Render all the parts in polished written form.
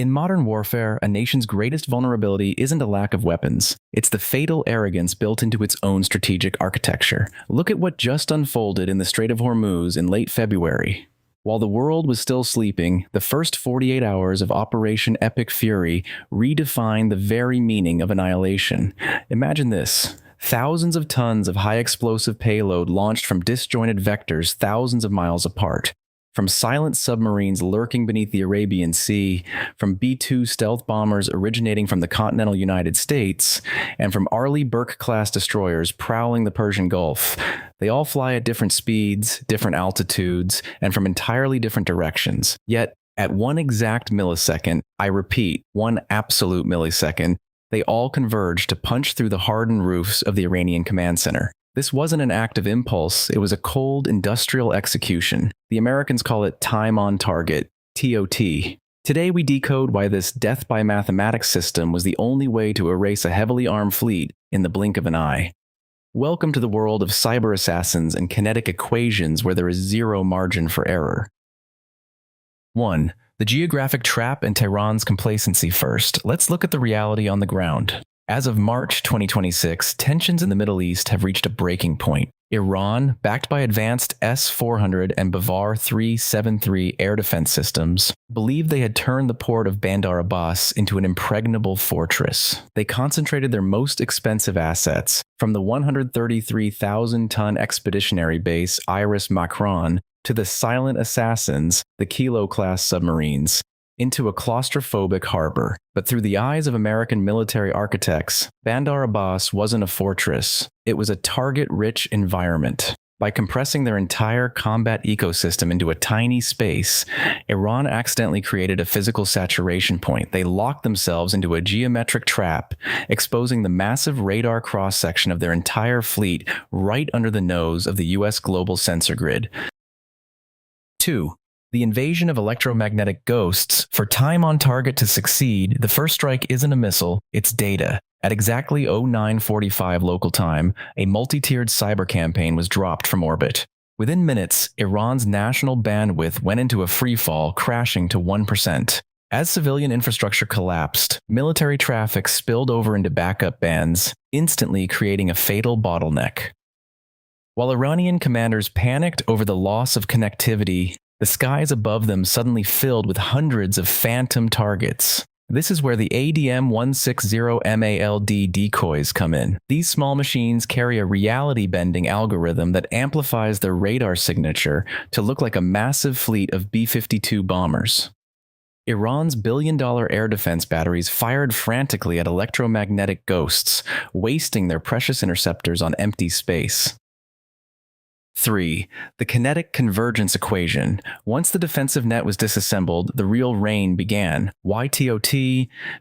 In modern warfare, a nation's greatest vulnerability isn't a lack of weapons. It's the fatal arrogance built into its own strategic architecture. Look at what just unfolded in the Strait of Hormuz in late February. While the world was still sleeping, the first 48 hours of Operation Epic Fury redefined the very meaning of annihilation. Imagine this. Thousands of tons of high-explosive payload launched from disjointed vectors thousands of miles apart. From silent submarines lurking beneath the Arabian Sea, from B-2 stealth bombers originating from the continental United States, and from Arleigh Burke-class destroyers prowling the Persian Gulf. They all fly at different speeds, different altitudes, and from entirely different directions. Yet, at one exact millisecond, I repeat, one absolute millisecond, they all converge to punch through the hardened roofs of the Iranian command center. This wasn't an act of impulse, it was a cold industrial execution. The Americans call it time on target, TOT. Today we decode why this death by mathematics system was the only way to erase a heavily armed fleet in the blink of an eye. Welcome to the world of cyber assassins and kinetic equations where there is zero margin for error. 1. The geographic trap and Tehran's complacency first. Let's look at the reality on the ground. As of March 2026, tensions in the Middle East have reached a breaking point. Iran, backed by advanced S-400 and Bavar 373 air defense systems, believed they had turned the port of Bandar Abbas into an impregnable fortress. They concentrated their most expensive assets, from the 133,000-ton expeditionary base Iris Makran to the silent assassins, the Kilo-class submarines, into a claustrophobic harbor. But through the eyes of American military architects, Bandar Abbas wasn't a fortress. It was a target-rich environment. By compressing their entire combat ecosystem into a tiny space, Iran accidentally created a physical saturation point. They locked themselves into a geometric trap, exposing the massive radar cross-section of their entire fleet right under the nose of the US global sensor grid. 2. The invasion of electromagnetic ghosts. For time on target to succeed, the first strike isn't a missile, it's data. At exactly 09:45 local time, a multi-tiered cyber campaign was dropped from orbit. Within minutes, Iran's national bandwidth went into a freefall, crashing to 1%. As civilian infrastructure collapsed, military traffic spilled over into backup bands, instantly creating a fatal bottleneck. While Iranian commanders panicked over the loss of connectivity, the skies above them suddenly filled with hundreds of phantom targets. This is where the ADM-160MALD decoys come in. These small machines carry a reality-bending algorithm that amplifies their radar signature to look like a massive fleet of B-52 bombers. Iran's billion-dollar air defense batteries fired frantically at electromagnetic ghosts, wasting their precious interceptors on empty space. 3. The kinetic convergence equation. Once the defensive net was disassembled, the real rain began. Why TOT?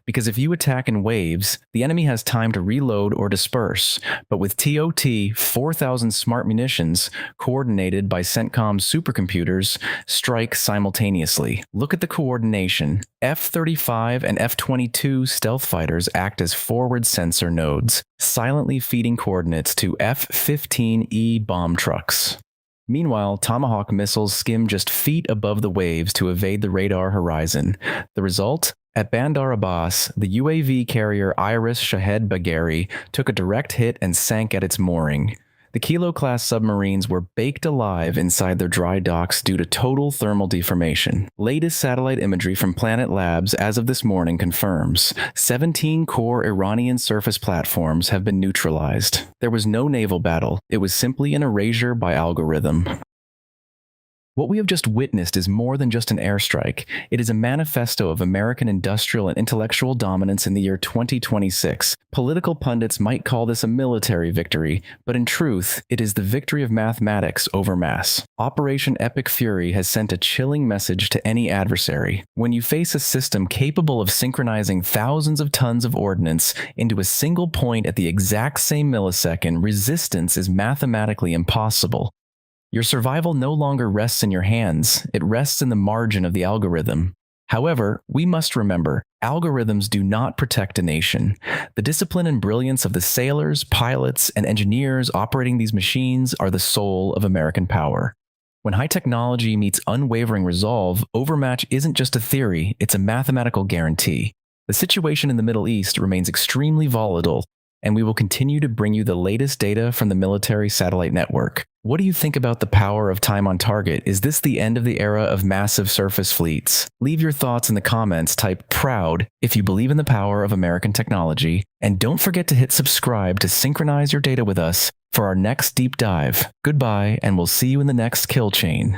Because if you attack in waves, the enemy has time to reload or disperse. But with TOT, 4,000 smart munitions, coordinated by CENTCOM's supercomputers, strike simultaneously. Look at the coordination. F-35 and F-22 stealth fighters act as forward sensor nodes, silently feeding coordinates to F-15E bomb trucks. Meanwhile, Tomahawk missiles skim just feet above the waves to evade the radar horizon. The result? At Bandar Abbas, the UAV carrier Iris Shahed Bagheri took a direct hit and sank at its mooring. The Kilo-class submarines were baked alive inside their dry docks due to total thermal deformation. Latest satellite imagery from Planet Labs as of this morning confirms 17 core Iranian surface platforms have been neutralized. There was no naval battle, it was simply an erasure by algorithm. What we have just witnessed is more than just an airstrike. It is a manifesto of American industrial and intellectual dominance in the year 2026. Political pundits might call this a military victory, but in truth, it is the victory of mathematics over mass. Operation Epic Fury has sent a chilling message to any adversary. When you face a system capable of synchronizing thousands of tons of ordnance into a single point at the exact same millisecond, resistance is mathematically impossible. Your survival no longer rests in your hands, it rests in the margin of the algorithm. However, we must remember, algorithms do not protect a nation. The discipline and brilliance of the sailors, pilots, and engineers operating these machines are the soul of American power. When high technology meets unwavering resolve, overmatch isn't just a theory, it's a mathematical guarantee. The situation in the Middle East remains extremely volatile, and we will continue to bring you the latest data from the military satellite network. What do you think about the power of time on target? Is this the end of the era of massive surface fleets? Leave your thoughts in the comments, type PROUD if you believe in the power of American technology, and don't forget to hit subscribe to synchronize your data with us for our next deep dive. Goodbye, and we'll see you in the next kill chain.